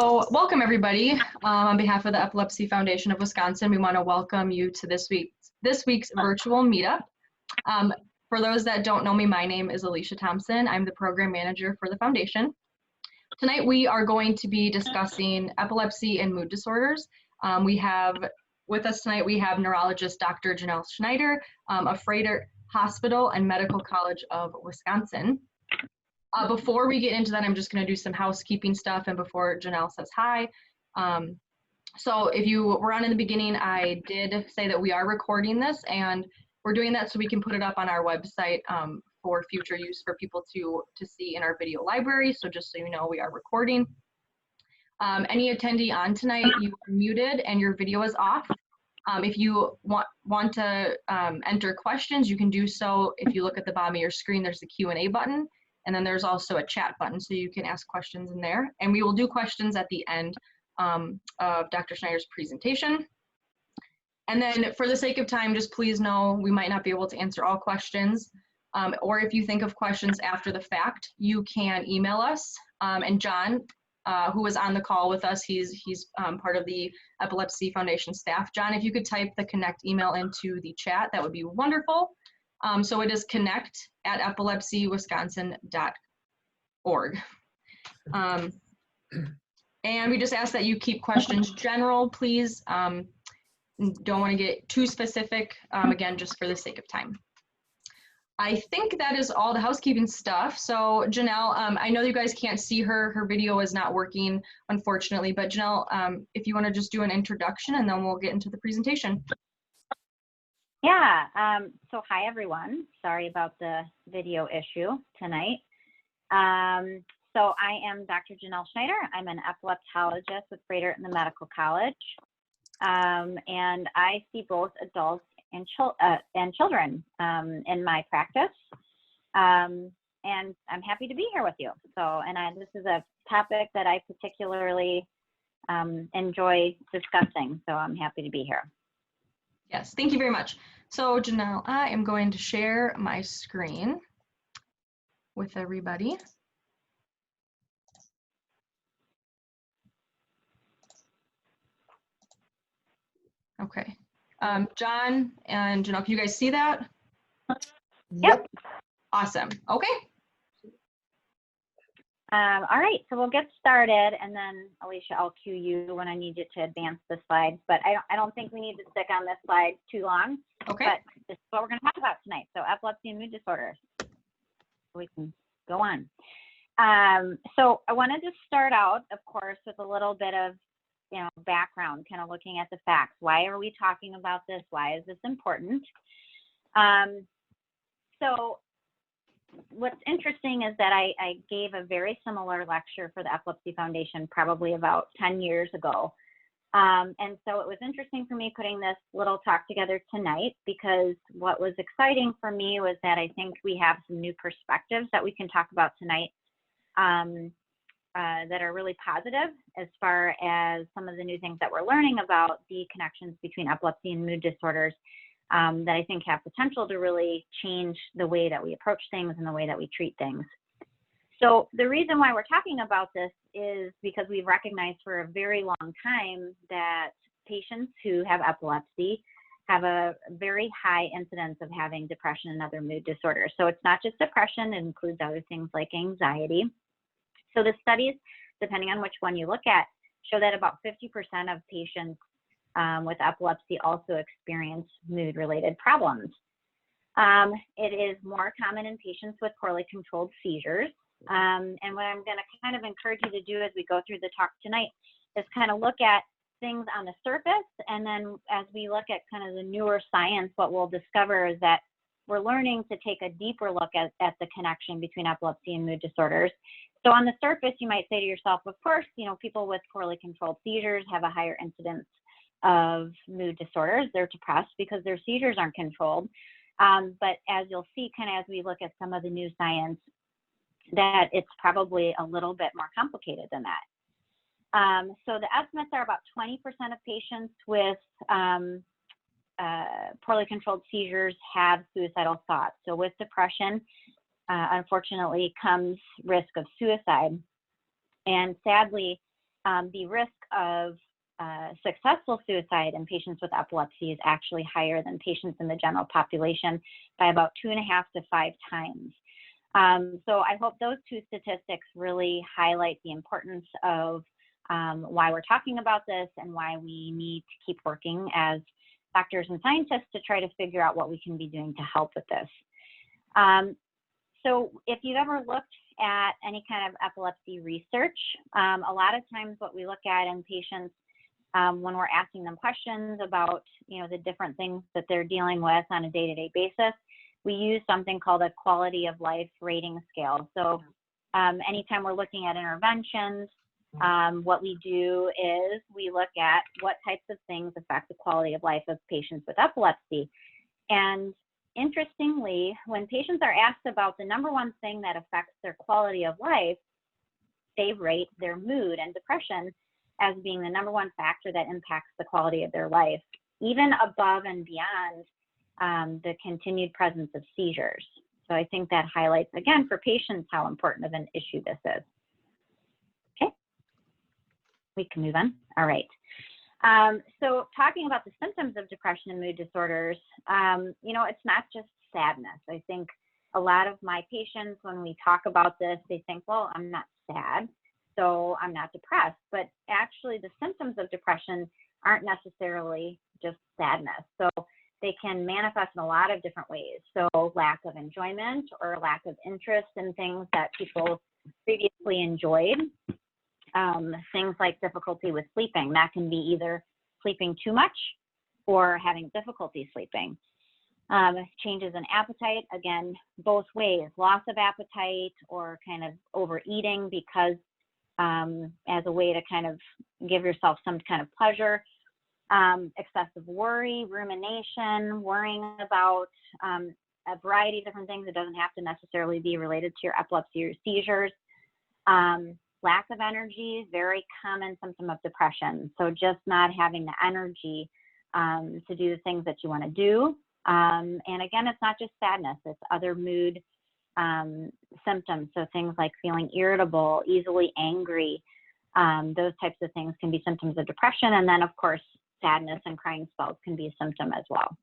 So welcome everybody. On behalf of the Epilepsy Foundation of Wisconsin, we want to welcome you to this week's virtual meetup. For those that don't know me, my name is Alicia Thompson. I'm the program manager for the foundation. Tonight we are going to be discussing epilepsy and mood disorders. With us tonight, we have neurologist Dr. Janelle Schneider of Froedtert Hospital and Medical College of Wisconsin. Before we get into that, I'm just going to do some housekeeping stuff, and before Janelle says hi. So if you were on in the beginning, I did say that we are recording this, and we're doing that so we can put it up on our website for future use for people to see in our video library. So just so you know, we are recording. Any attendee on tonight, you are muted and your video is off. If you want to enter questions, you can do so. If you look at the bottom of your screen, there's the Q&A button. And then there's also a chat button, so you can ask questions in there. And we will do questions at the end of Dr. Schneider's presentation. And then for the sake of time, just please know we might not be able to answer all questions. Or if you think of questions after the fact, you can email us. And John, who was on the call with us, he's part of the Epilepsy Foundation staff. John, if you could type the Connect email into the chat, that would be wonderful. So it is connect@epilepsywisconsin.org. And we just ask that you keep questions general, please. Don't want to get too specific, again, just for the sake of time. I think that is all the housekeeping stuff. So Janelle, I know you guys can't see her. Her video is not working, unfortunately. But Janelle, if you want to just do an introduction, and then we'll get into the presentation. Yeah, so hi everyone. Sorry about the video issue tonight. So I am Dr. Janelle Schneider. I'm an epileptologist with Froedtert and the Medical College. And I see both adults and children in my practice. And I'm happy to be here with you. So, this is a topic that I particularly enjoy discussing. So I'm happy to be here. Yes, thank you very much. So Janelle, I am going to share my screen with everybody. Okay. John and Janelle, can you guys see that? Yep. Awesome. Okay. All right, so we'll get started, and then Alicia, I'll cue you when I need you to advance the slides. But I don't think we need to stick on this slide too long. Okay. But this is what we're going to talk about tonight. So epilepsy and mood disorders. We can go on. So I wanted to start out, of course, with a little bit of background, kind of looking at the facts. Why are we talking about this? Why is this important? So what's interesting is that I gave a very similar lecture for the Epilepsy Foundation probably about 10 years ago. And so it was interesting for me putting this little talk together tonight, because what was exciting for me was that I think we have some new perspectives that we can talk about tonight that are really positive as far as some of the new things that we're learning about the connections between epilepsy and mood disorders. That I think have potential to really change the way that we approach things and the way that we treat things. So the reason why we're talking about this is because we've recognized for a very long time that patients who have epilepsy have a very high incidence of having depression and other mood disorders. So it's not just depression, it includes other things like anxiety. So the studies, depending on which one you look at, show that about 50% of patients with epilepsy also experience mood-related problems. It is more common in patients with poorly controlled seizures. And what I'm going to kind of encourage you to do as we go through the talk tonight is kind of look at things on the surface, and then as we look at kind of the newer science, what we'll discover is that we're learning to take a deeper look at the connection between epilepsy and mood disorders. So on the surface, you might say to yourself, of course, people with poorly controlled seizures have a higher incidence of mood disorders. They're depressed because their seizures aren't controlled. But as you'll see, kind of as we look at some of the new science, that it's probably a little bit more complicated than that. So the estimates are about 20% of patients with poorly controlled seizures have suicidal thoughts. So with depression, unfortunately, comes risk of suicide. And sadly, the risk of successful suicide in patients with epilepsy is actually higher than patients in the general population by about 2.5 to 5 times. So I hope those two statistics really highlight the importance of why we're talking about this and why we need to keep working as doctors and scientists to try to figure out what we can be doing to help with this. So if you've ever looked at any kind of epilepsy research, a lot of times what we look at in patients when we're asking them questions about, the different things that they're dealing with on a day-to-day basis, we use something called a quality of life rating scale. So anytime we're looking at interventions, what we do is we look at what types of things affect the quality of life of patients with epilepsy. And interestingly, when patients are asked about the number one thing that affects their quality of life, they rate their mood and depression as being the number one factor that impacts the quality of their life, even above and beyond the continued presence of seizures. So I think that highlights, again, for patients, how important of an issue this is. Okay, we can move on. All right. So talking about the symptoms of depression and mood disorders, it's not just sadness. I think a lot of my patients, when we talk about this, they think, well, I'm not sad, so I'm not depressed. But actually, the symptoms of depression aren't necessarily just sadness. So they can manifest in a lot of different ways. So lack of enjoyment or lack of interest in things that people previously enjoyed. Things like difficulty with sleeping. That can be either sleeping too much or having difficulty sleeping. Changes in appetite, again, both ways, loss of appetite or kind of overeating because as a way to kind of give yourself some kind of pleasure. Excessive worry, rumination, worrying about a variety of different things. It doesn't have to necessarily be related to your epilepsy or seizures. Lack of energy, very common symptom of depression. So just not having the energy to do the things that you want to do. And again, it's not just sadness, it's other mood symptoms. So things like feeling irritable, easily angry, those types of things can be symptoms of depression. And then of course, sadness and crying spells can be a symptom as well.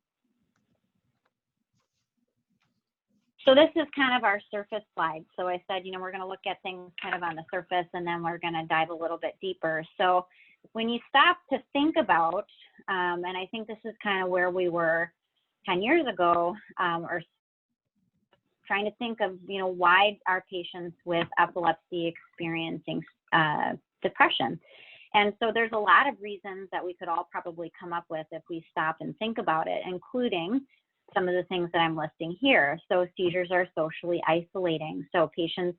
So this is kind of our surface slide. So I said, we're going to look at things kind of on the surface and then we're going to dive a little bit deeper. So when you stop to think about, and I think this is kind of where we were 10 years ago, or trying to think of, why are patients with epilepsy experiencing depression? And so there's a lot of reasons that we could all probably come up with if we stop and think about it, including some of the things that I'm listing here. So seizures are socially isolating. So patients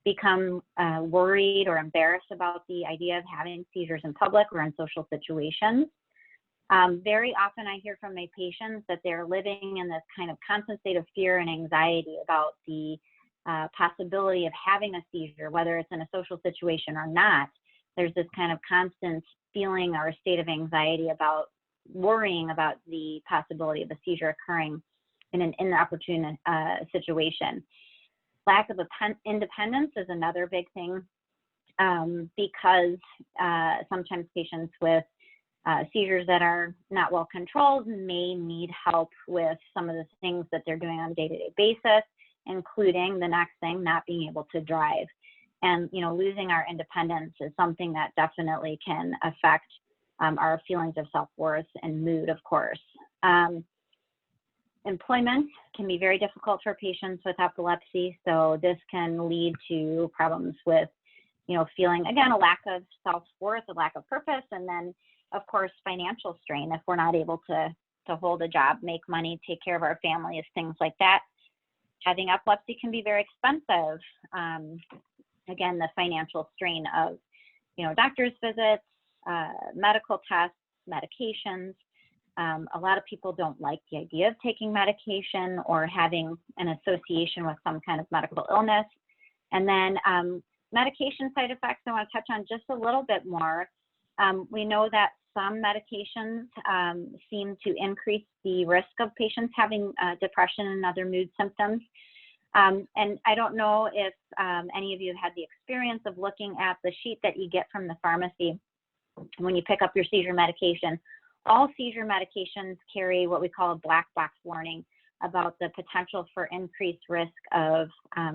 become worried or embarrassed about the idea of having seizures in public or in social situations. Very often I hear from my patients that they're living in this kind of constant state of fear and anxiety about the possibility of having a seizure, whether it's in a social situation or not. There's this kind of constant feeling or a state of anxiety about worrying about the possibility of a seizure occurring in an inopportune situation. Lack of independence is another big thing because sometimes patients with seizures that are not well controlled may need help with some of the things that they're doing on a day-to-day basis, including the next thing, not being able to drive. And, losing our independence is something that definitely can affect our feelings of self-worth and mood, of course. Employment can be very difficult for patients with epilepsy. So this can lead to problems with, feeling, again, a lack of self-worth, a lack of purpose, and then, of course, financial strain if we're not able to hold a job, make money, take care of our families, things like that. Having epilepsy can be very expensive. Again, the financial strain of, doctor's visits, medical tests, medications. A lot of people don't like the idea of taking medication or having an association with some kind of medical illness. And then medication side effects, I want to touch on just a little bit more. We know that some medications seem to increase the risk of patients having depression and other mood symptoms. And I don't know if any of you have had the experience of looking at the sheet that you get from the pharmacy when you pick up your seizure medication. All seizure medications carry what we call a black box warning about the potential for increased risk of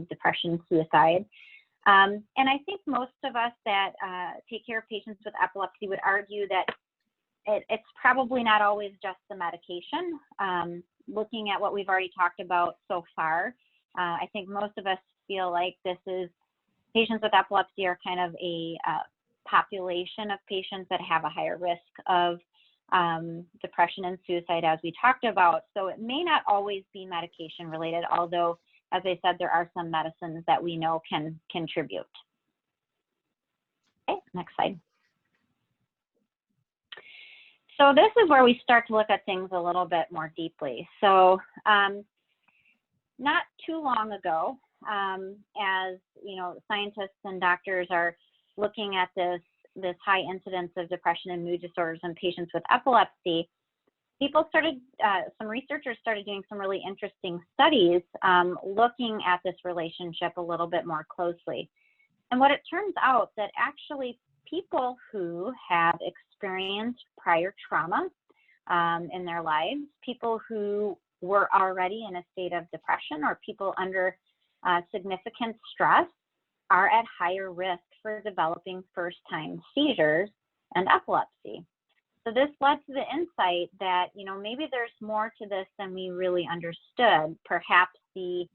depression, suicide. And I think most of us that take care of patients with epilepsy would argue that it's probably not always just the medication. Looking at what we've already talked about so far, I think most of us feel like patients with epilepsy are kind of a population of patients that have a higher risk of depression and suicide, as we talked about. So it may not always be medication related, although, as I said, there are some medicines that we know can contribute. Okay, next slide. So this is where we start to look at things a little bit more deeply. So not too long ago, as you know, scientists and doctors are looking at this high incidence of depression and mood disorders in patients with epilepsy, some researchers started doing some really interesting studies looking at this relationship a little bit more closely. And what it turns out that actually people who have experienced prior trauma in their lives, people who were already in a state of depression, or people under significant stress, are at higher risk for developing first-time seizures and epilepsy. So this led to the insight that, you know, maybe there's more to this than we really understood. Perhaps the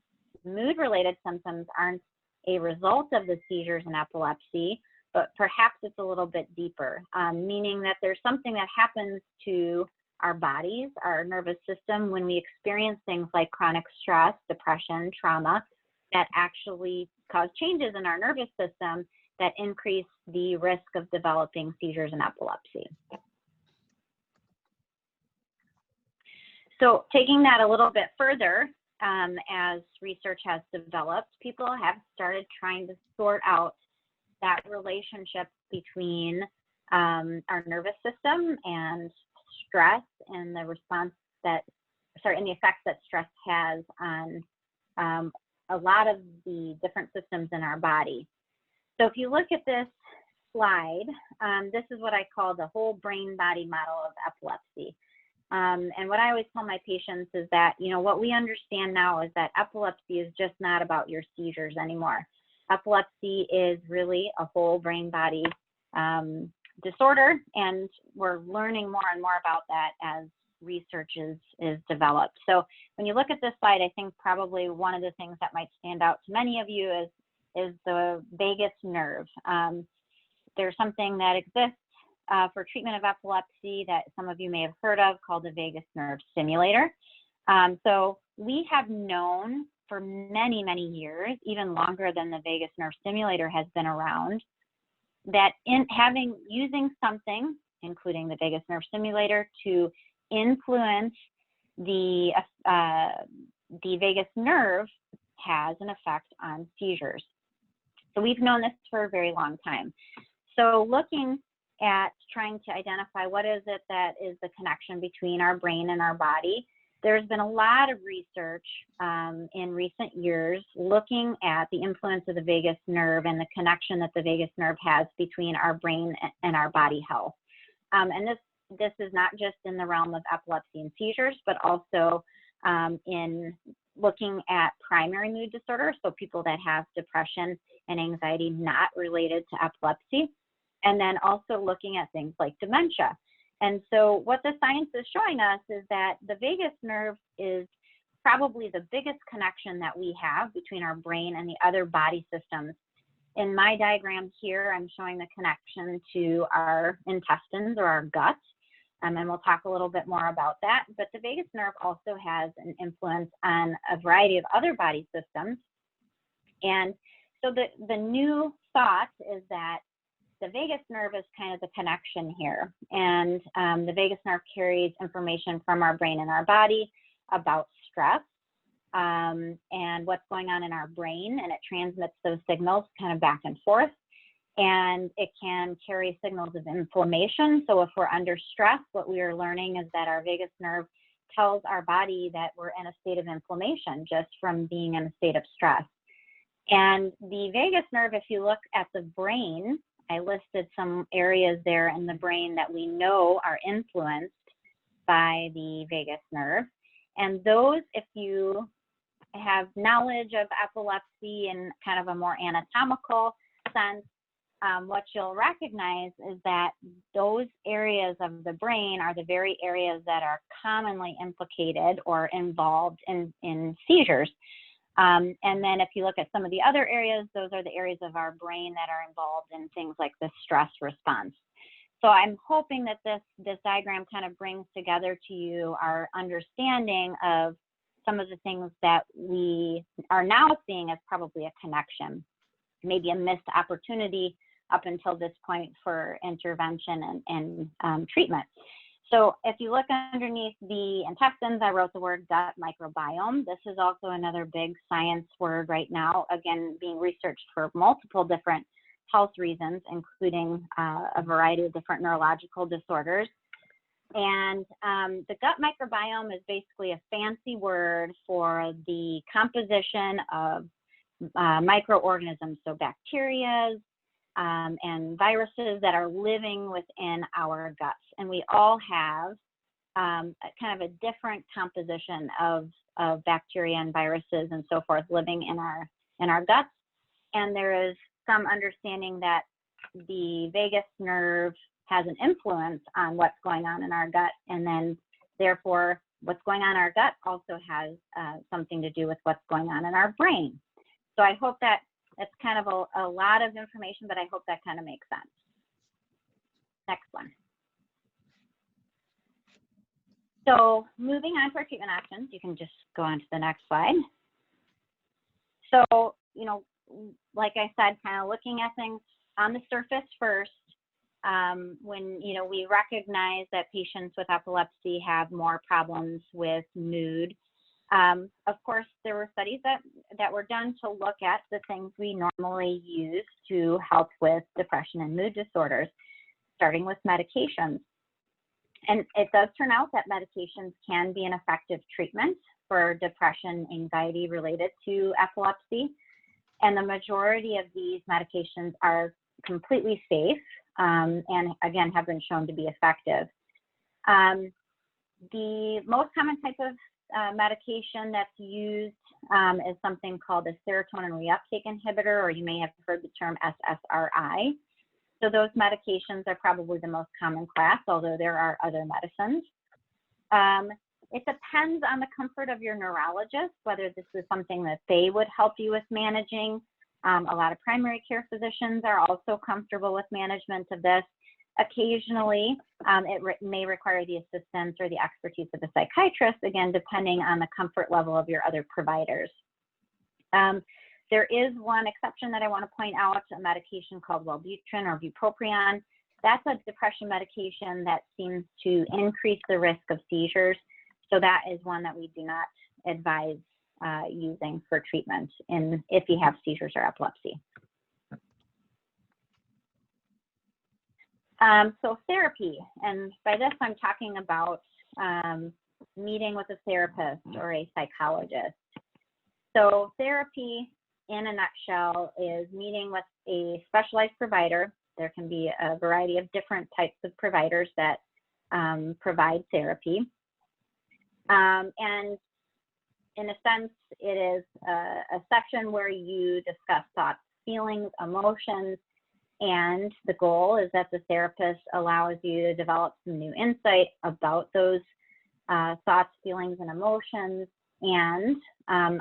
mood-related symptoms aren't a result of the seizures and epilepsy, but perhaps it's a little bit deeper, meaning that there's something that happens to our bodies, our nervous system, when we experience things like chronic stress, depression, trauma, that actually cause changes in our nervous system that increase the risk of developing seizures and epilepsy. So taking that a little bit further, as research has developed, people have started trying to sort out that relationship between our nervous system and stress, and the and the effects that stress has on a lot of the different systems in our body. So if you look at this slide, this is what I call the whole brain body model of epilepsy. And what I always tell my patients is that, you know, what we understand now is that epilepsy is just not about your seizures anymore. Epilepsy is really a whole brain body disorder, and we're learning more and more about that as research is developed. So when you look at this slide, I think probably one of the things that might stand out to many of you is the vagus nerve. There's something that exists for treatment of epilepsy that some of you may have heard of called the vagus nerve stimulator. So we have known for many, many years, even longer than the vagus nerve stimulator has been around, that using something, including the vagus nerve stimulator, to influence the vagus nerve has an effect on seizures. So we've known this for a very long time. So looking at trying to identify what is it that is the connection between our brain and our body, there's been a lot of research in recent years looking at the influence of the vagus nerve and the connection that the vagus nerve has between our brain and our body health. And this is not just in the realm of epilepsy and seizures, but also in looking at primary mood disorders, so people that have depression and anxiety not related to epilepsy, and then also looking at things like dementia. And so what the science is showing us is that the vagus nerve is probably the biggest connection that we have between our brain and the other body systems. In my diagram here, I'm showing the connection to our intestines or our gut, and we'll talk a little bit more about that. But the vagus nerve also has an influence on a variety of other body systems. And so the new thought is that the vagus nerve is kind of the connection here. And the vagus nerve carries information from our brain and our body about stress and what's going on in our brain, and it transmits those signals kind of back and forth. And it can carry signals of inflammation. So if we're under stress, what we are learning is that our vagus nerve tells our body that we're in a state of inflammation just from being in a state of stress. And the vagus nerve, if you look at the brain, I listed some areas there in the brain that we know are influenced by the vagus nerve. And those, if you have knowledge of epilepsy in kind of a more anatomical sense, what you'll recognize is that those areas of the brain are the very areas that are commonly implicated or involved in seizures. And then if you look at some of the other areas, those are the areas of our brain that are involved in things like the stress response. So I'm hoping that this diagram kind of brings together to you our understanding of some of the things that we are now seeing as probably a connection, maybe a missed opportunity up until this point for intervention and treatment. So if you look underneath the intestines, I wrote the word gut microbiome. This is also another big science word right now, again, being researched for multiple different health reasons, including a variety of different neurological disorders. And the gut microbiome is basically a fancy word for the composition of microorganisms, so bacteria and viruses that are living within our guts. And we all have kind of a different composition of bacteria and viruses and so forth living in our guts. And there is some understanding that the vagus nerve has an influence on what's going on in our gut, and then therefore what's going on in our gut also has something to do with what's going on in our brain. So I hope that it's kind of a lot of information, but I hope that kind of makes sense. Next one. So moving on to our treatment options, you can just go on to the next slide. So, you know, like I said, kind of looking at things on the surface first, when, you know, we recognize that patients with epilepsy have more problems with mood. Of course, there were studies that were done to look at the things we normally use to help with depression and mood disorders, starting with medications. And it does turn out that medications can be an effective treatment for depression, anxiety related to epilepsy. And the majority of these medications are completely safe and again have been shown to be effective. The most common type of medication that's used is something called a serotonin reuptake inhibitor, or you may have heard the term SSRI. So those medications are probably the most common class, although there are other medicines. It depends on the comfort of your neurologist, whether this is something that they would help you with managing. A lot of primary care physicians are also comfortable with management of this. Occasionally, it may require the assistance or the expertise of a psychiatrist, again, depending on the comfort level of your other providers. There is one exception that I want to point out, a medication called Wellbutrin or bupropion. That's a depression medication that seems to increase the risk of seizures. So that is one that we do not advise using for treatment if you have seizures or epilepsy. So therapy, and by this I'm talking about meeting with a therapist or a psychologist. So therapy, in a nutshell, is meeting with a specialized provider. There can be a variety of different types of providers that provide therapy. And in a sense, it is a section where you discuss thoughts, feelings, emotions, and the goal is that the therapist allows you to develop some new insight about those thoughts, feelings, and emotions, and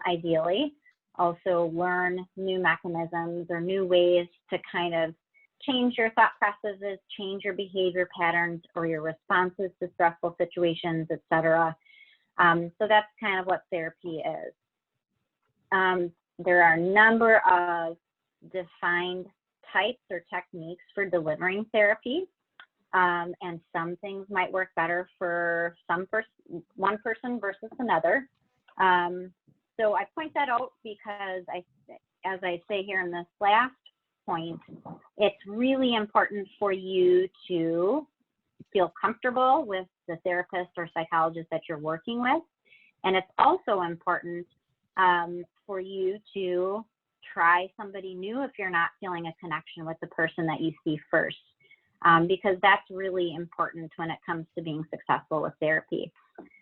ideally also learn new mechanisms or new ways to kind of change your thought processes, change your behavior patterns or your responses to stressful situations, etc. So that's kind of what therapy is. There are a number of defined types or techniques for delivering therapy, and some things might work better for one person versus another. So I point that out because as I say here in this last point, it's really important for you to feel comfortable with the therapist or psychologist that you're working with. And it's also important for you to try somebody new if you're not feeling a connection with the person that you see first, because that's really important when it comes to being successful with therapy.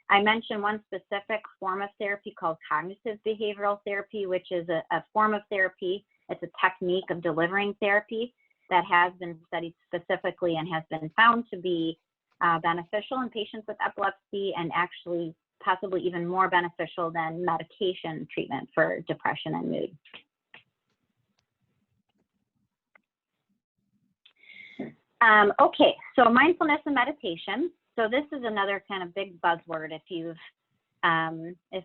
I mentioned one specific form of therapy called cognitive behavioral therapy, which is a form of therapy. It's a technique of delivering therapy that has been studied specifically and has been found to be beneficial in patients with epilepsy, and actually possibly even more beneficial than medication treatment for depression and mood. Okay, so mindfulness and meditation. So this is another kind of big buzzword if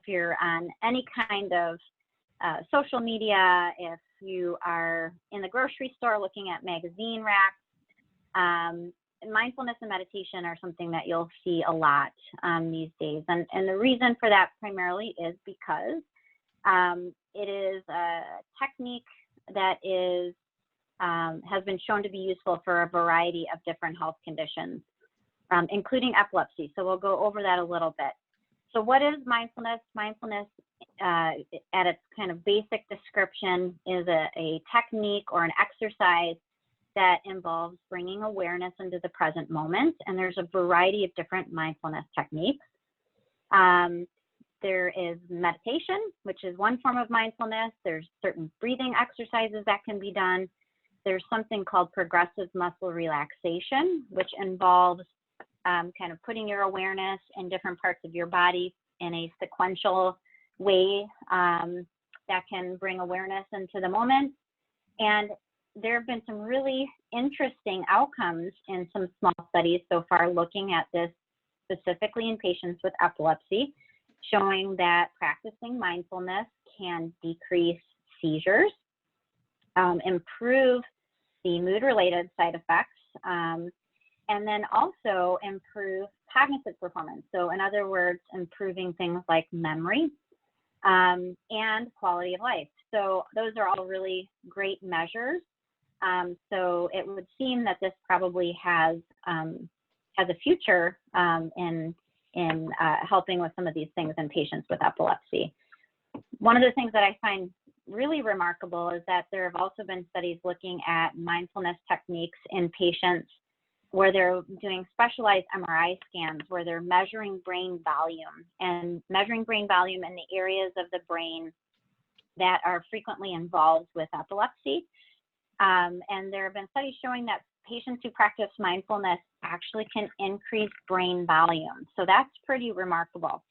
you're on any kind of social media, if you are in the grocery store looking at magazine racks. Mindfulness and meditation are something that you'll see a lot these days. And the reason for that primarily is because it is a technique that has been shown to be useful for a variety of different health conditions, including epilepsy. So we'll go over that a little bit. So what is mindfulness? Mindfulness, at its kind of basic description, is a technique or an exercise that involves bringing awareness into the present moment. And there's a variety of different mindfulness techniques. There is meditation, which is one form of mindfulness. There's certain breathing exercises that can be done. There's something called progressive muscle relaxation, which involves kind of putting your awareness in different parts of your body in a sequential way that can bring awareness into the moment. And there have been some really interesting outcomes in some small studies so far looking at this specifically in patients with epilepsy, showing that practicing mindfulness can decrease seizures, improve the mood-related side effects, and then also improve cognitive performance. So in other words, improving things like memory and quality of life. So those are all really great measures. So it would seem that this probably has a future in helping with some of these things in patients with epilepsy. One of the things that I find really remarkable is that there have also been studies looking at mindfulness techniques in patients where they're doing specialized MRI scans where they're measuring brain volume in the areas of the brain that are frequently involved with epilepsy. And there have been studies showing that patients who practice mindfulness actually can increase brain volume. So that's pretty remarkable.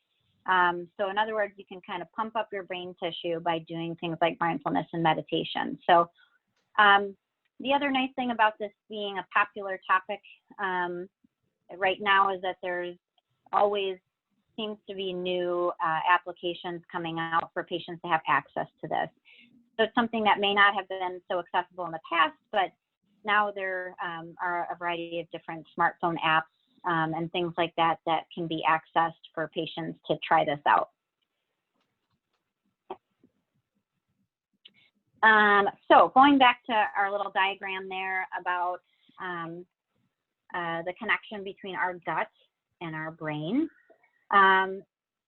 So in other words, you can kind of pump up your brain tissue by doing things like mindfulness and meditation. So the other nice thing about this being a popular topic right now is that there's always seems to be new applications coming out for patients to have access to this. So it's something that may not have been so accessible in the past, but now there are a variety of different smartphone apps and things like that that can be accessed for patients to try this out. So going back to our little diagram there about the connection between our gut and our brain.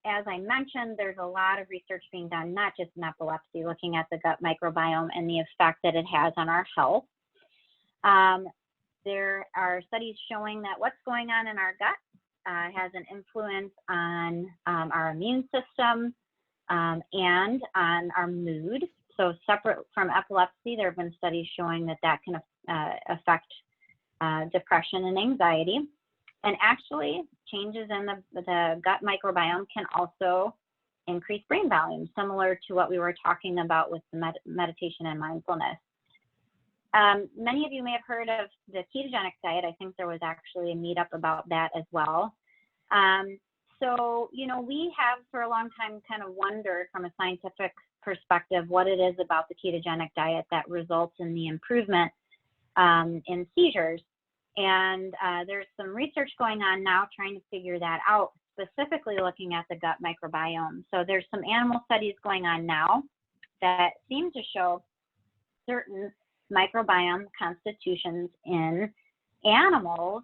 As I mentioned, there's a lot of research being done, not just in epilepsy, looking at the gut microbiome and the effect that it has on our health. There are studies showing that what's going on in our gut has an influence on our immune system and on our mood. So separate from epilepsy, there have been studies showing that that can affect depression and anxiety. And actually, changes in the gut microbiome can also increase brain volume, similar to what we were talking about with the meditation and mindfulness. Many of you may have heard of the ketogenic diet. I think there was actually a meetup about that as well. So, you know, we have for a long time kind of wondered from a scientific perspective what it is about the ketogenic diet that results in the improvement in seizures. And there's some research going on now trying to figure that out, specifically looking at the gut microbiome. So there's some animal studies going on now that seem to show certain microbiome constitutions in animals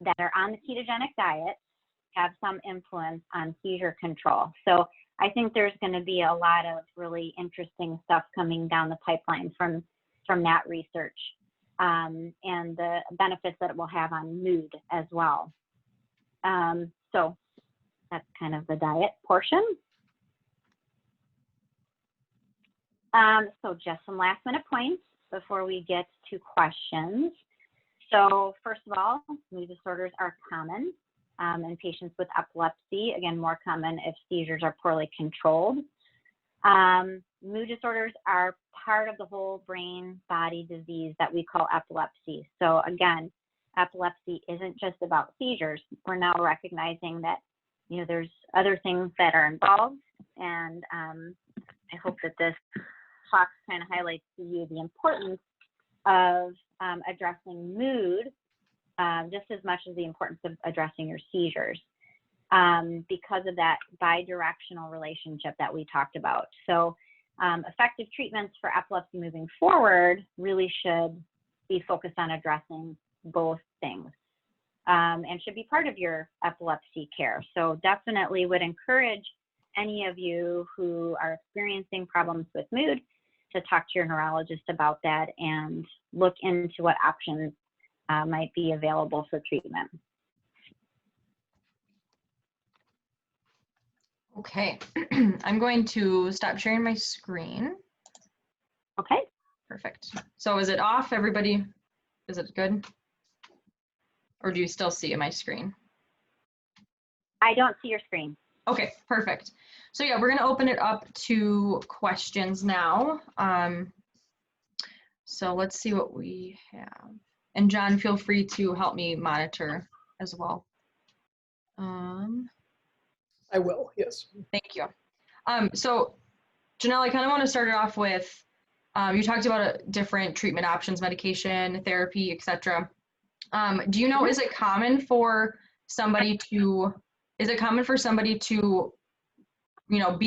that are on the ketogenic diet have some influence on seizure control. So I think there's going to be a lot of really interesting stuff coming down the pipeline from that research, and the benefits that it will have on mood as well. So that's kind of the diet portion. So just some last minute points before we get to questions. So first of all, mood disorders are common in patients with epilepsy, again, more common if seizures are poorly controlled. Mood disorders are part of the whole brain-body disease that we call epilepsy. So again, epilepsy isn't just about seizures. We're now recognizing that, you know, there's other things that are involved, and I hope that this talk kind of highlights to you the importance of addressing mood just as much as the importance of addressing your seizures, because of that bidirectional relationship that we talked about. So effective treatments for epilepsy moving forward really should be focused on addressing both things, and should be part of your epilepsy care. So definitely would encourage any of you who are experiencing problems with mood to talk to your neurologist about that and look into what options might be available for treatment. Okay, I'm going to stop sharing my screen. Okay. Perfect. So is it off, everybody? Is it good? Or do you still see my screen? I don't see your screen. Okay, perfect. So yeah, we're gonna open it up to questions now. So let's see what we have. And John, feel free to help me monitor as well. I will, yes. Thank you. So Janelle, I kind of want to start it off with, you talked about different treatment options, medication, therapy, etc. Do you know, is it common for somebody to, you know,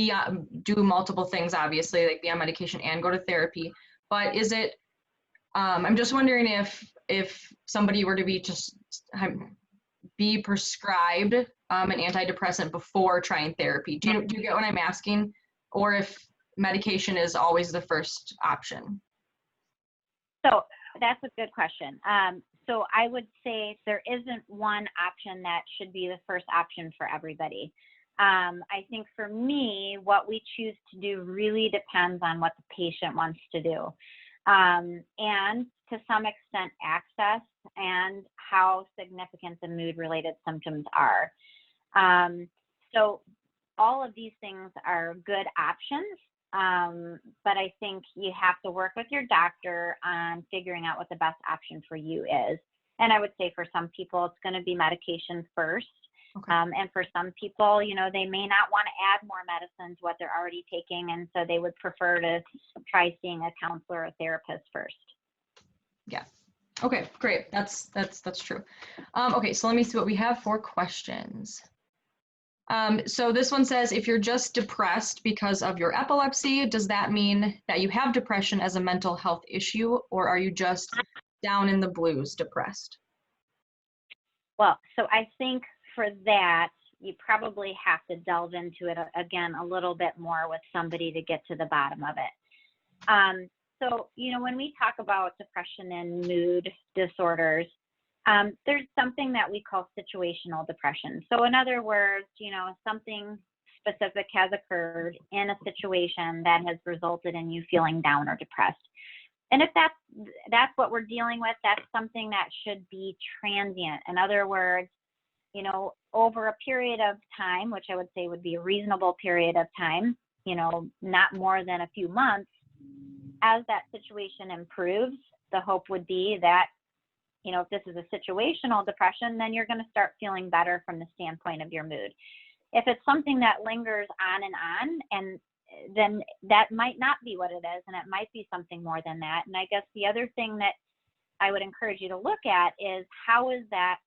do multiple things, obviously, like be on medication and go to therapy, but is it, I'm just wondering if somebody were to be prescribed an antidepressant before trying therapy. Do you get what I'm asking? Or if medication is always the first option? So that's a good question. So I would say there isn't one option that should be the first option for everybody. I think for me, what we choose to do really depends on what the patient wants to do. And to some extent, access and how significant the mood-related symptoms are. So all of these things are good options, but I think you have to work with your doctor on figuring out what the best option for you is. And I would say for some people, it's going to be medication first. Okay. And for some people, you know, they may not want to add more medicine to what they're already taking, and so they would prefer to try seeing a counselor or therapist first. Yeah. Okay, great. That's true. Okay, so let me see what we have for questions. So this one says, if you're just depressed because of your epilepsy, does that mean that you have depression as a mental health issue, or are you just down in the blues depressed? Well, so I think for that, you probably have to delve into it again a little bit more with somebody to get to the bottom of it. So, you know, when we talk about depression and mood disorders, there's something that we call situational depression. So in other words, you know, something specific has occurred in a situation that has resulted in you feeling down or depressed. And if that's what we're dealing with, that's something that should be transient. In other words, you know, over a period of time, which I would say would be a reasonable period of time, you know, not more than a few months, as that situation improves, the hope would be that, you know, if this is a situational depression, then you're going to start feeling better from the standpoint of your mood. If it's something that lingers on, and then that might not be what it is, and it might be something more than that. And I guess the other thing that I would encourage you to look at is, how is that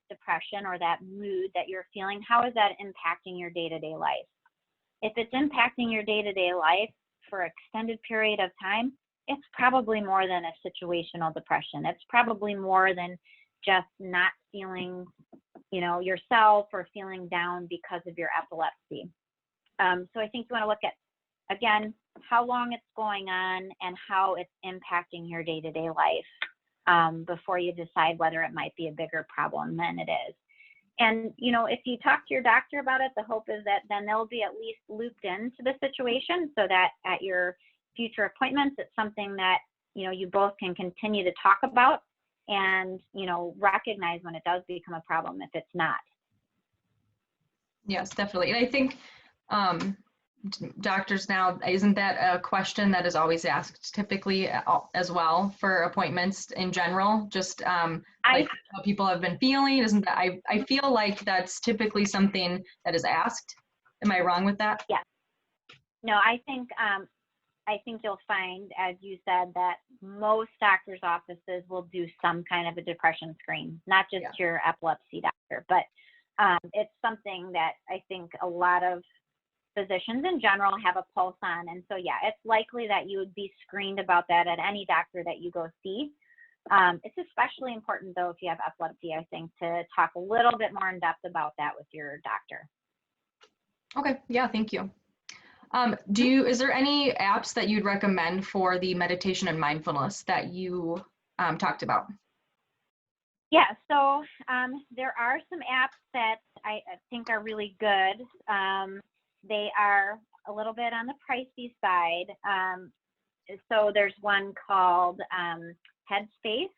depression or that mood that you're feeling, how is that impacting your day-to-day life? If it's impacting your day-to-day life for an extended period of time, it's probably more than a situational depression. It's probably more than just not feeling, yourself or feeling down because of your epilepsy. So I think you want to look at, again, how long it's going on and how it's impacting your day-to-day life before you decide whether it might be a bigger problem than it is. And, if you talk to your doctor about it, the hope is that then they'll be at least looped into the situation so that at your future appointments, it's something that, you both can continue to talk about and, recognize when it does become a problem if it's not. Yes, definitely. And I think doctors now, isn't that a question that is always asked typically as well for appointments in general? Just like how people have been feeling? Isn't that, I feel like that's typically something that is asked. Am I wrong with that? Yeah. No, I think you'll find, as you said, that most doctors' offices will do some kind of a depression screen, not just your epilepsy doctor, but it's something that I think a lot of physicians in general have a pulse on. And so, it's likely that you would be screened about that at any doctor that you go see. It's especially important, though, if you have epilepsy, I think, to talk a little bit more in depth about that with your doctor. Okay. Yeah. Thank you. Is there any apps that you'd recommend for the meditation and mindfulness that you talked about? Yeah, so there are some apps that I think are really good. They are a little bit on the pricey side. So there's one called Headspace,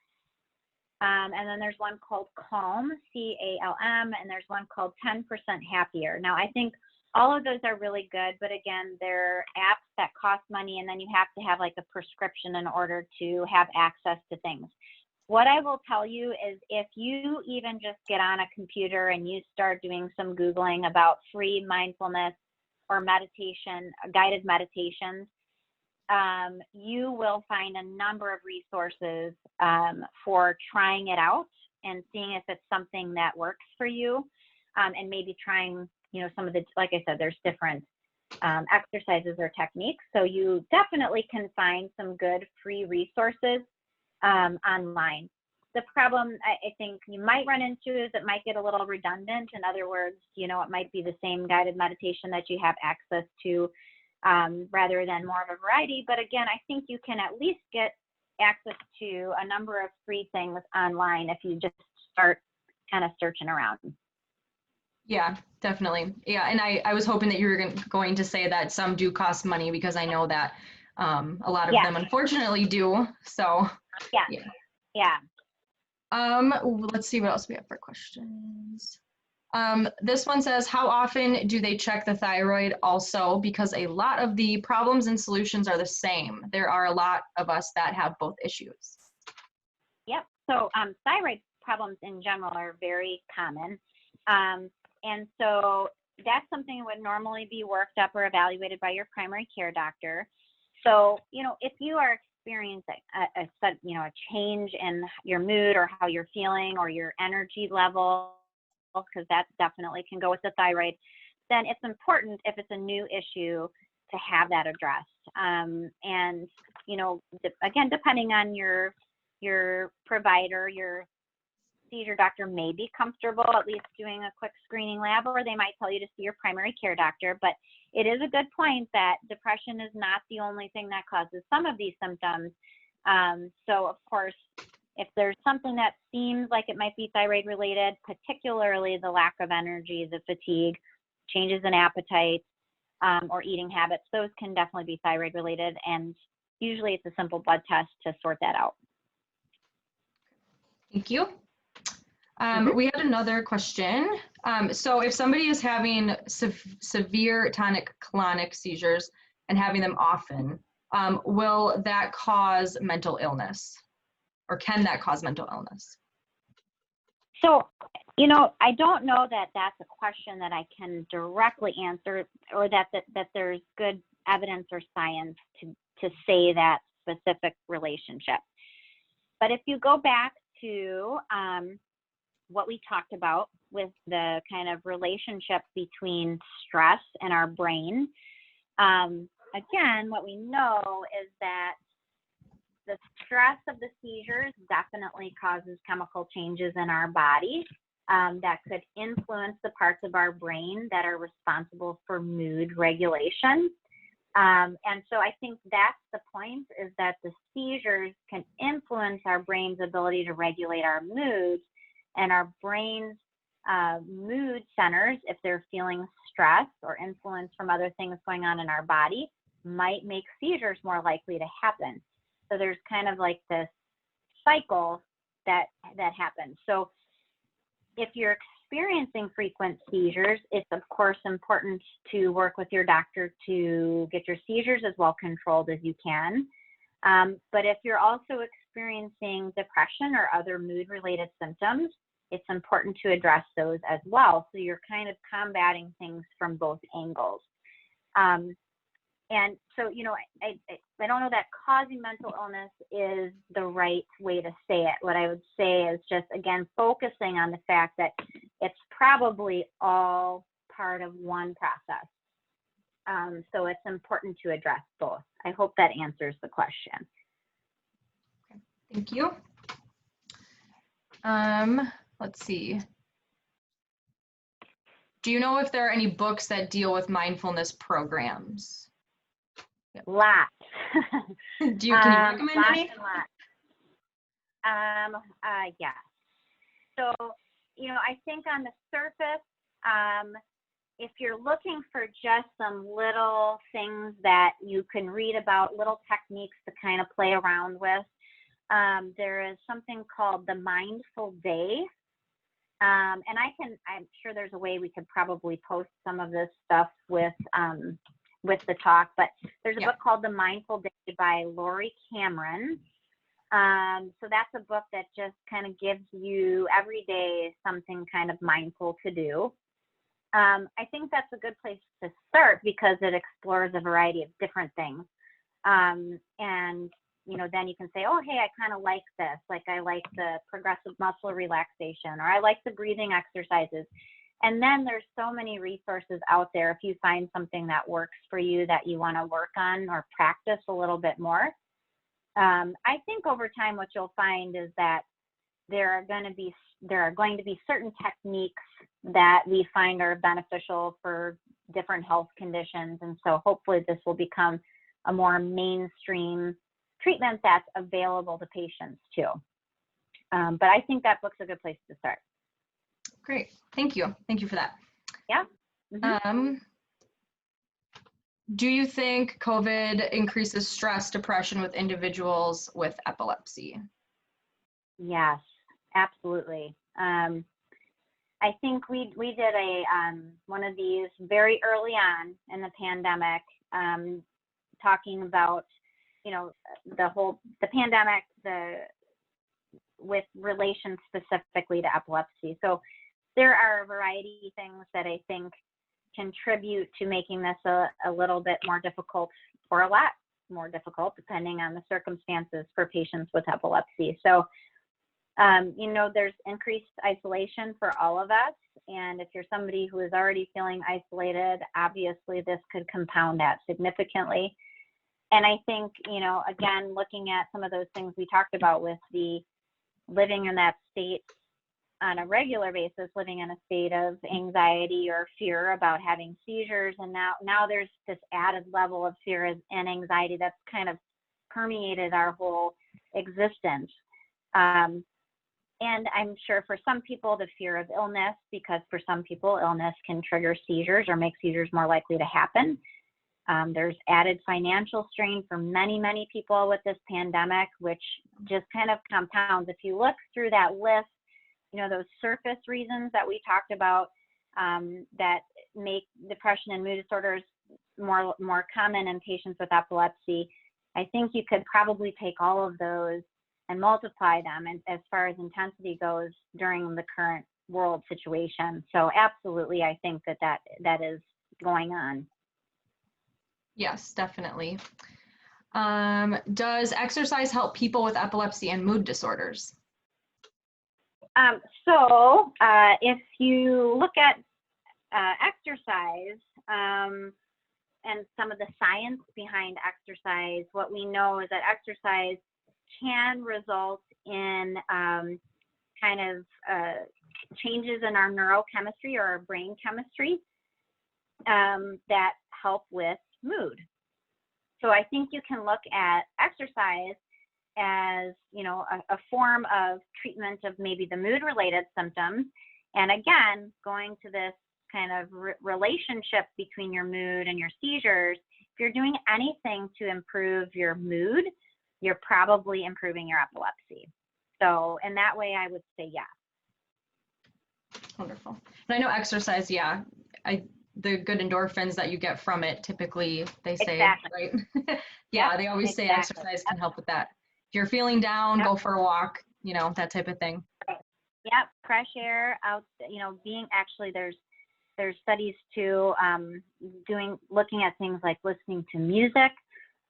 and then there's one called Calm, CALM, and there's one called 10% Happier. Now, I think all of those are really good, but again, they're apps that cost money, and then you have to have like a prescription in order to have access to things. What I will tell you is if you even just get on a computer and you start doing some Googling about free mindfulness or meditation, guided meditations, you will find a number of resources for trying it out and seeing if it's something that works for you, and maybe trying, some of the, like I said, there's different exercises or techniques. So you definitely can find some good free resources online. The problem I think you might run into is it might get a little redundant. In other words, it might be the same guided meditation that you have access to rather than more of a variety. But again, I think you can at least get access to a number of free things online if you just start kind of searching around. Yeah, definitely. Yeah, and I was hoping that you were going to say that some do cost money because I know that a lot of them unfortunately do. So yeah. Let's see what else we have for questions. This one says, how often do they check the thyroid also? Because a lot of the problems and solutions are the same. There are a lot of us that have both issues. Yep. So thyroid problems in general are very common. And so that's something that would normally be worked up or evaluated by your primary care doctor. So, if you are experiencing a change in your mood or how you're feeling or your energy level, because that definitely can go with the thyroid, then it's important if it's a new issue to have that addressed. And, again, depending on your provider, your seizure doctor may be comfortable at least doing a quick screening lab, or they might tell you to see your primary care doctor. But it is a good point that depression is not the only thing that causes some of these symptoms. So of course, if there's something that seems like it might be thyroid related, particularly the lack of energy, the fatigue, changes in appetite, or eating habits, those can definitely be thyroid related. And usually it's a simple blood test to sort that out. Thank you. We had another question. So if somebody is having severe tonic-clonic seizures and having them often, will that cause mental illness? Or can that cause mental illness? So, I don't know that that's a question that I can directly answer, or that there's good evidence or science to say that specific relationship. But if you go back to what we talked about with the kind of relationship between stress and our brain, again, what we know is that the stress of the seizures definitely causes chemical changes in our body that could influence the parts of our brain that are responsible for mood regulation. And so I think that's the point, is that the seizures can influence our brain's ability to regulate our moods, and our brain's mood centers, if they're feeling stress or influence from other things going on in our body, might make seizures more likely to happen. So there's kind of like this cycle that happens. So if you're experiencing frequent seizures, it's of course important to work with your doctor to get your seizures as well controlled as you can. But if you're also experiencing depression or other mood-related symptoms, it's important to address those as well. So you're kind of combating things from both angles. And so, you know, I don't know that causing mental illness is the right way to say it. What I would say is just, again, focusing on the fact that it's probably all part of one process. So it's important to address both. I hope that answers the question. Okay, thank you. Let's see. Do you know if there are any books that deal with mindfulness programs? Yep. Lots. Can you recommend any? Yeah. So, you know, I think on the surface, if you're looking for just some little things that you can read about, little techniques to kind of play around with, there is something called the Mindful Day. And I'm sure there's a way we could probably post some of this stuff with the talk, but there's a book called The Mindful Day by Lori Cameron. So that's a book that just kind of gives you every day something kind of mindful to do. I think that's a good place to start because it explores a variety of different things. And, you know, then you can say, oh, hey, I kind of like this. Like I like the progressive muscle relaxation, or I like the breathing exercises. And then there's so many resources out there. If you find something that works for you that you want to work on or practice a little bit more, I think over time what you'll find is that there are going to be certain techniques that we find are beneficial for different health conditions. And so hopefully this will become a more mainstream treatment that's available to patients too. But I think that book's a good place to start. Great, thank you. Thank you for that. Yeah. Mm-hmm. Do you think COVID increases stress, depression with individuals with epilepsy? Yes, absolutely. I think we did one of these very early on in the pandemic, talking about, you know, the pandemic, with relation specifically to epilepsy. So there are a variety of things that I think contribute to making this a little bit more difficult, or a lot more difficult, depending on the circumstances for patients with epilepsy. So, you know, there's increased isolation for all of us. And if you're somebody who is already feeling isolated, obviously this could compound that significantly. And I think, you know, again, looking at some of those things we talked about with the living in that state on a regular basis, living in a state of anxiety or fear about having seizures. And now there's this added level of fear and anxiety that's kind of permeated our whole existence. And I'm sure for some people, the fear of illness, because for some people, illness can trigger seizures or make seizures more likely to happen. There's added financial strain for many, many people with this pandemic, which just kind of compounds. If you look through that list, you know, those surface reasons that we talked about that make depression and mood disorders more common in patients with epilepsy, I think you could probably take all of those and multiply them, and as far as intensity goes during the current world situation. So absolutely, I think that is going on. Yes, definitely. Does exercise help people with epilepsy and mood disorders? So if you look at exercise and some of the science behind exercise, what we know is that exercise can result in kind of changes in our neurochemistry or our brain chemistry that help with mood. So I think you can look at exercise as, you know, a form of treatment of maybe the mood-related symptoms. And again, going to this kind of relationship between your mood and your seizures, if you're doing anything to improve your mood, you're probably improving your epilepsy. So in that way, I would say yes. Wonderful. And I know exercise, yeah, the good endorphins that you get from it, typically they say, Exactly. right? Yeah, Yep, they always say exactly. exercise can help with that. If you're feeling down, Yep. go for a walk, you know, that type of thing. Yep, fresh air out, you know, being actually there's studies too, looking at things like listening to music.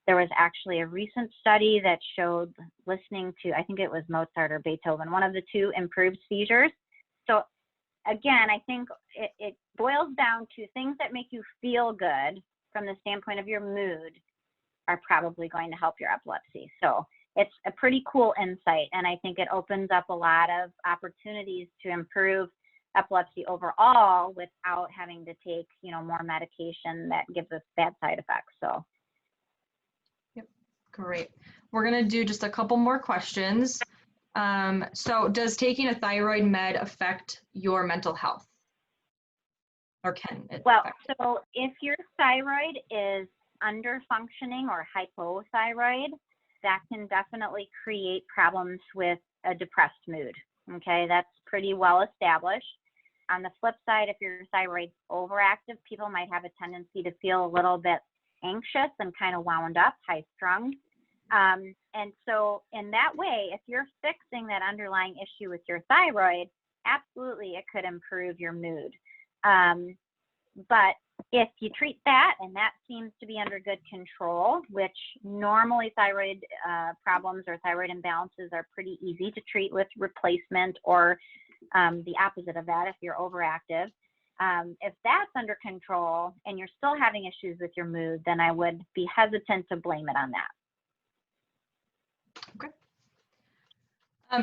There was actually a recent study that showed listening to, I think it was Mozart or Beethoven, one of the two, improved seizures. So again, I think it boils down to things that make you feel good from the standpoint of your mood are probably going to help your epilepsy. So it's a pretty cool insight, and I think it opens up a lot of opportunities to improve epilepsy overall without having to take, you know, more medication that gives us bad side effects. So. Yep, great. We're gonna do just a couple more questions. So does taking a thyroid med affect your mental health? Or can it? Well, so if your thyroid is under functioning or hypothyroid, that can definitely create problems with a depressed mood. Okay, that's pretty well established. On the flip side, if your thyroid's overactive, people might have a tendency to feel a little bit anxious and kind of wound up, high strung. And so in that way, if you're fixing that underlying issue with your thyroid, absolutely it could improve your mood. But if you treat that and that seems to be under good control, which normally thyroid problems or thyroid imbalances are pretty easy to treat with replacement, or the opposite of that if you're overactive. If that's under control and you're still having issues with your mood, then I would be hesitant to blame it on that. Okay.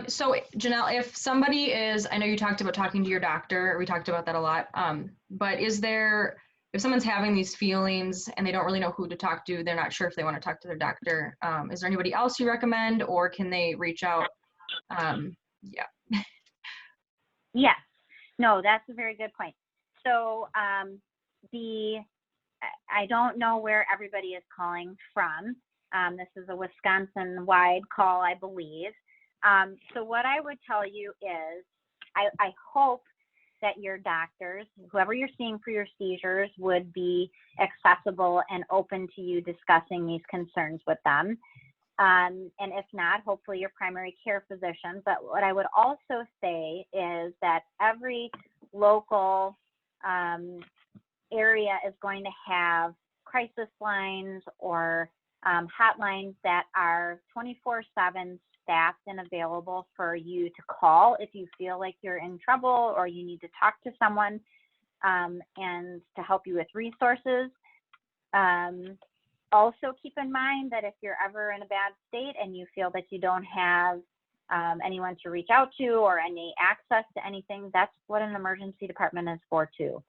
So Janelle, if somebody is, I know you talked about talking to your doctor, we talked about that a lot, but is there, if someone's having these feelings and they don't really know who to talk to, they're not sure if they want to talk to their doctor, is there anybody else you recommend, or can they reach out? Yeah. Yes. No, that's a very good point. So I don't know where everybody is calling from. This is a Wisconsin-wide call, I believe. So what I would tell you is I hope that your doctors, whoever you're seeing for your seizures, would be accessible and open to you discussing these concerns with them. And if not, hopefully your primary care physician. But what I would also say is that every local area is going to have crisis lines or hotlines that are 24/7 staffed and available for you to call if you feel like you're in trouble or you need to talk to someone, and to help you with resources. Also keep in mind that if you're ever in a bad state and you feel that you don't have anyone to reach out to or any access to anything, that's what an emergency department is for too.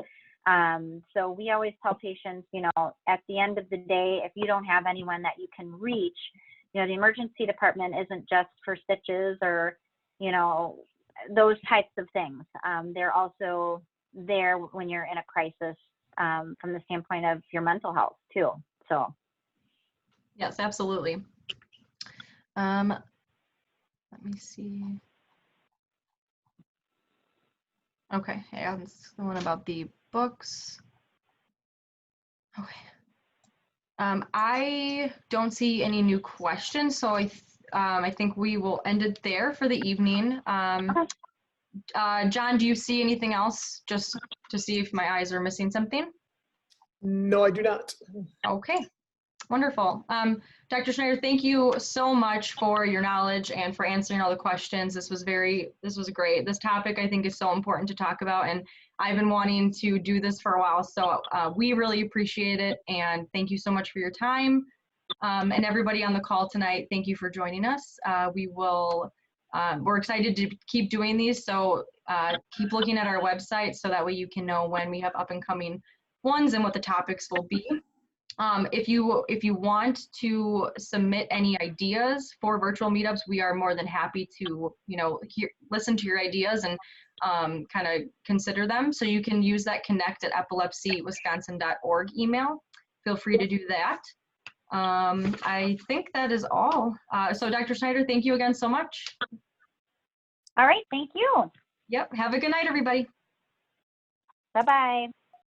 So we always tell patients, you know, at the end of the day, if you don't have anyone that you can reach, you know, the emergency department isn't just for stitches or, you know, those types of things. They're also there when you're in a crisis from the standpoint of your mental health too. So. Yes, absolutely. Let me see. Okay, yeah, this is the one about the books. Okay. I don't see any new questions, so I think we will end it there for the evening. John, do you see anything else, just to see if my eyes are missing something? No, I do not. Okay, wonderful. Dr. Schneider, thank you so much for your knowledge and for answering all the questions. This was great. This topic I think is so important to talk about, and I've been wanting to do this for a while, so we really appreciate it, and thank you so much for your time. And everybody on the call tonight, thank you for joining us. We're excited to keep doing these, so keep looking at our website so that way you can know when we have up and coming ones and what the topics will be. If you want to submit any ideas for virtual meetups, we are more than happy to listen to your ideas and kind of consider them. So you can use that connect@epilepsywisconsin.org email. Feel free to do that. I think that is all. So Dr. Schneider, thank you again so much. All right, thank you. Yep, have a good night, everybody. Bye-bye.